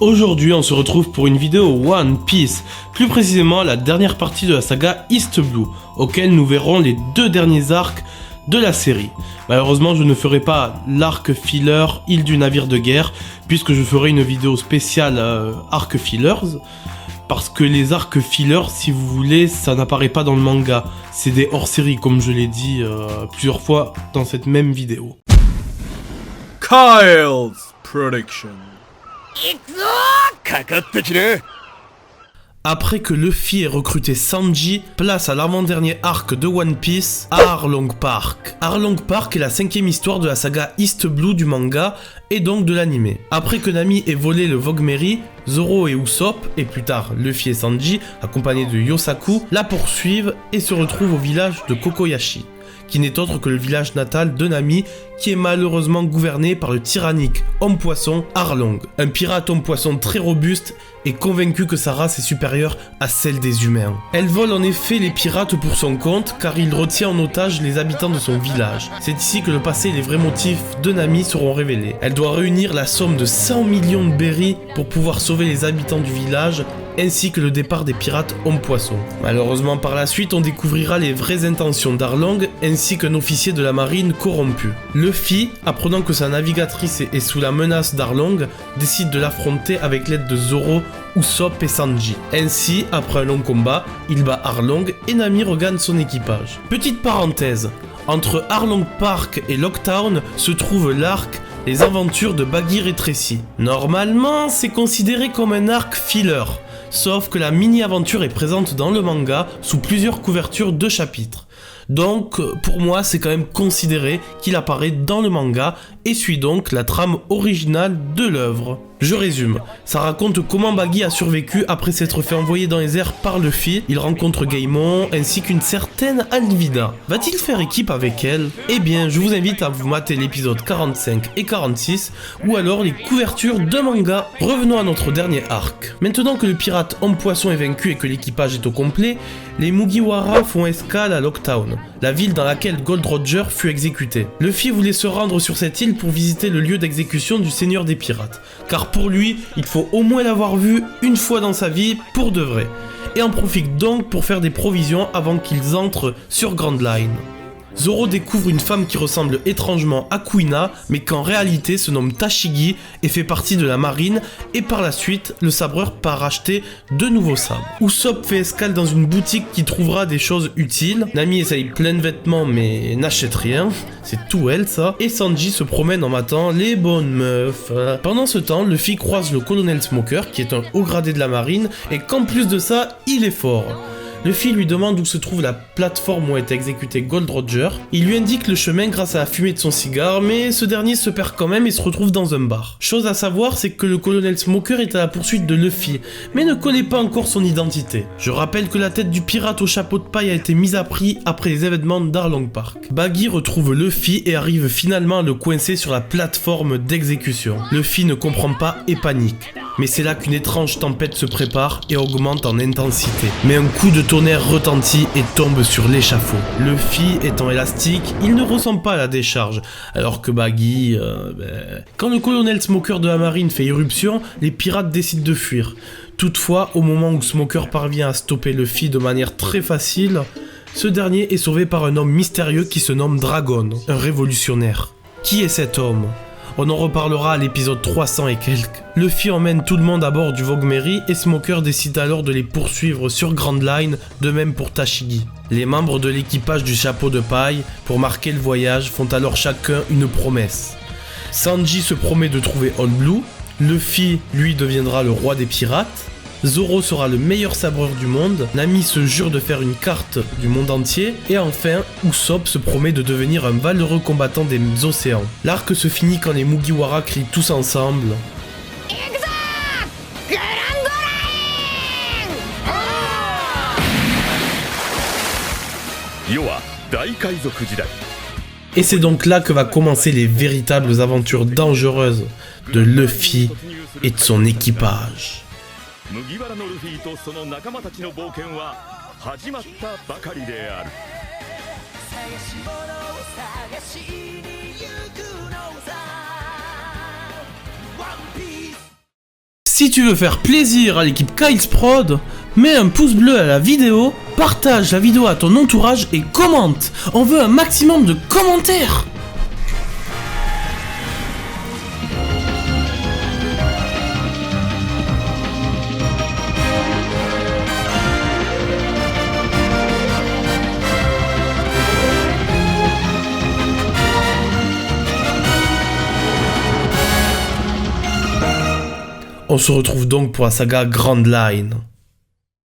Aujourd'hui, on se retrouve pour une vidéo One Piece, plus précisément la dernière partie de la saga East Blue, auquel nous verrons les deux derniers arcs de la série. Malheureusement, je ne ferai pas l'arc filler Île du navire de guerre, puisque je ferai une vidéo spéciale arc fillers, parce que les arcs fillers, si vous voulez, ça n'apparaît pas dans le manga. C'est des hors-série, comme je l'ai dit plusieurs fois dans cette même vidéo. Kyle's Prediction. Après que Luffy ait recruté Sanji, place à l'avant-dernier arc de One Piece, à Arlong Park. Arlong Park est la 5e histoire de la saga East Blue du manga, et donc de l'anime. Après que Nami ait volé le Vogue Mary, Zoro et Usopp, et plus tard Luffy et Sanji, accompagnés de Yosaku, la poursuivent et se retrouvent au village de Kokoyashi, qui n'est autre que le village natal de Nami, qui est malheureusement gouverné par le tyrannique homme-poisson Arlong. Un pirate homme-poisson très robuste et convaincu que sa race est supérieure à celle des humains. Elle vole en effet les pirates pour son compte, car il retient en otage les habitants de son village. C'est ici que le passé et les vrais motifs de Nami seront révélés. Elle doit réunir la somme de 100 millions de berries pour pouvoir sauver les habitants du village, ainsi que le départ des pirates homme-poisson. Malheureusement, par la suite, on découvrira les vraies intentions d'Arlong, ainsi qu'un officier de la marine corrompu. Luffy, apprenant que sa navigatrice est sous la menace d'Arlong, décide de l'affronter avec l'aide de Zoro, Usopp et Sanji. Ainsi, après un long combat, il bat Arlong et Nami regagne son équipage. Petite parenthèse, entre Arlong Park et Locktown se trouve l'arc Les aventures de Bagheera et Tracy. Normalement, c'est considéré comme un arc filler, sauf que la mini-aventure est présente dans le manga sous plusieurs couvertures de chapitres. Donc, pour moi, c'est quand même considéré qu'il apparaît dans le manga et suit donc la trame originale de l'œuvre. Je résume, ça raconte comment Baggy a survécu après s'être fait envoyer dans les airs par Luffy. Il rencontre Gaimon ainsi qu'une certaine Alvida. Va-t-il faire équipe avec elle? Eh bien, je vous invite à vous mater l'épisode 45 et 46 ou alors les couvertures de manga. Revenons à notre dernier arc. Maintenant que le pirate homme-poisson est vaincu et que l'équipage est au complet, les Mugiwara font escale à Locktown, la ville dans laquelle Gold Roger fut exécuté. Luffy voulait se rendre sur cette île pour visiter le lieu d'exécution du seigneur des pirates, car pour lui, il faut au moins l'avoir vu une fois dans sa vie pour de vrai, et en profite donc pour faire des provisions avant qu'ils entrent sur Grand Line. Zoro découvre une femme qui ressemble étrangement à Kuina, mais qu'en réalité se nomme Tashigi et fait partie de la marine, et par la suite, le sabreur part acheter de nouveaux sabres. Usopp fait escale dans une boutique qui trouvera des choses utiles. Nami essaye plein de vêtements mais n'achète rien, c'est tout elle ça, et Sanji se promène en matant les bonnes meufs. Pendant ce temps, Luffy croise le colonel Smoker, qui est un haut gradé de la marine, et qu'en plus de ça, il est fort. Luffy lui demande où se trouve la plateforme où a été exécuté Gold Roger. Il lui indique le chemin grâce à la fumée de son cigare, mais ce dernier se perd quand même et se retrouve dans un bar. Chose à savoir, c'est que le colonel Smoker est à la poursuite de Luffy, mais ne connaît pas encore son identité. Je rappelle que la tête du pirate au chapeau de paille a été mise à prix après les événements d'Arlong Park. Baggy retrouve Luffy et arrive finalement à le coincer sur la plateforme d'exécution. Luffy ne comprend pas et panique. Mais c'est là qu'une étrange tempête se prépare et augmente en intensité. Mais un coup de tonnerre retentit et tombe sur l'échafaud. Luffy étant élastique, il ne ressent pas la décharge, alors que Baggy... Quand le colonel Smoker de la marine fait irruption, les pirates décident de fuir. Toutefois, au moment où Smoker parvient à stopper Luffy de manière très facile, ce dernier est sauvé par un homme mystérieux qui se nomme Dragon, un révolutionnaire. Qui est cet homme ? On en reparlera à l'épisode 300 et quelques. Luffy emmène tout le monde à bord du Vogue Mary et Smoker décide alors de les poursuivre sur Grand Line, de même pour Tashigi. Les membres de l'équipage du chapeau de paille, pour marquer le voyage, font alors chacun une promesse. Sanji se promet de trouver All Blue, Luffy, lui, deviendra le roi des pirates, Zoro sera le meilleur sabreur du monde, Nami se jure de faire une carte du monde entier, et enfin, Usopp se promet de devenir un valeureux combattant des océans. L'arc se finit quand les Mugiwara crient tous ensemble et c'est donc là que va commencer les véritables aventures dangereuses de Luffy et de son équipage. 麦わらのルフィとその仲間たちの冒険は始まったばかりである。探し物を探しに行くのさ。Si tu veux faire plaisir à l'équipe Kyle's Prod, mets un pouce bleu à la vidéo, partage la vidéo à ton entourage et commente. On veut un maximum de commentaires. On se retrouve donc pour la saga Grand Line.